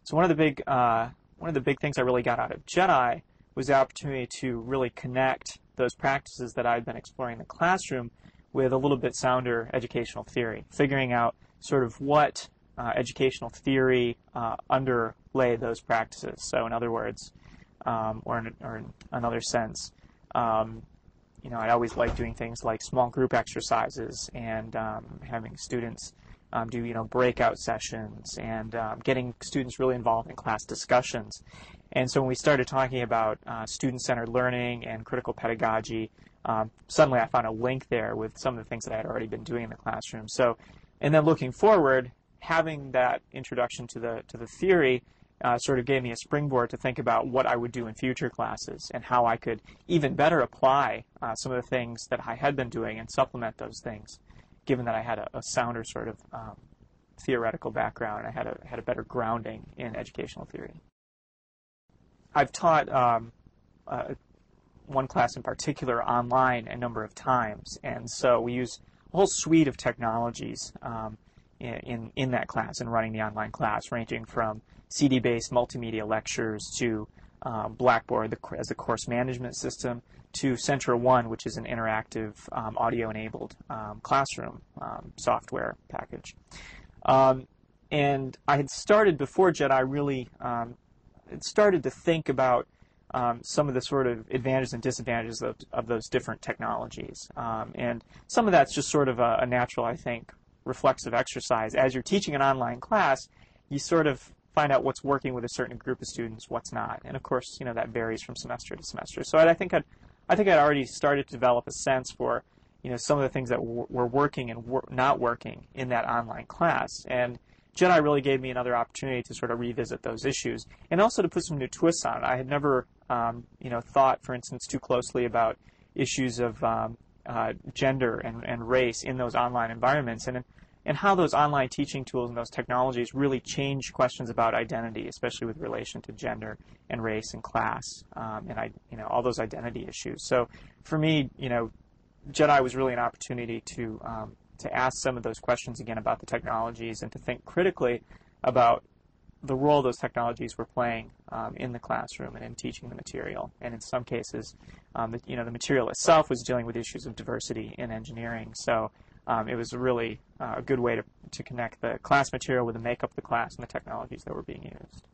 So one of the big things I really got out of Jedi was the opportunity to really connect those practices that I'd been exploring in the classroom with a little bit sounder educational theory, figuring out sort of what educational theory underlay those practices. So in other words, or in another sense, I always like doing things like small group exercises and having students do breakout sessions and getting students really involved in class discussions. And so when we started talking about student-centered learning and critical pedagogy, suddenly I found a link there with some of the things that I had already been doing in the classroom. So, and then looking forward, having that introduction to the theory sort of gave me a springboard to think about what I would do in future classes and how I could even better apply some of the things that I had been doing and supplement those things, given that I had a sounder sort of theoretical background. I had a better grounding in educational theory. I've taught one class in particular online a number of times, and so we use a whole suite of technologies in that class and running the online class, ranging from CD-based multimedia lectures to Blackboard as a course management system to Centra One, which is an interactive audio-enabled classroom software package. And I had started before Jedi really started to think about some of the sort of advantages and disadvantages of those different technologies. And some of that's just sort of a natural, I think, reflexive exercise. As you're teaching an online class, you sort of find out what's working with a certain group of students, what's not. And of course, that varies from semester to semester. So I think I'd already started to develop a sense for, some of the things that were working and not working in that online class. And Jedi really gave me another opportunity to sort of revisit those issues and also to put some new twists on it. I had never, thought, for instance, too closely about issues of gender and race in those online environments and how those online teaching tools and those technologies really change questions about identity, especially with relation to gender and race and class and all those identity issues. So for me, Jedi was really an opportunity to ask some of those questions again about the technologies and to think critically about the role those technologies were playing in the classroom and in teaching the material. And in some cases, the material itself was dealing with issues of diversity in engineering. So it was really a good way to connect the class material with the makeup of the class and the technologies that were being used.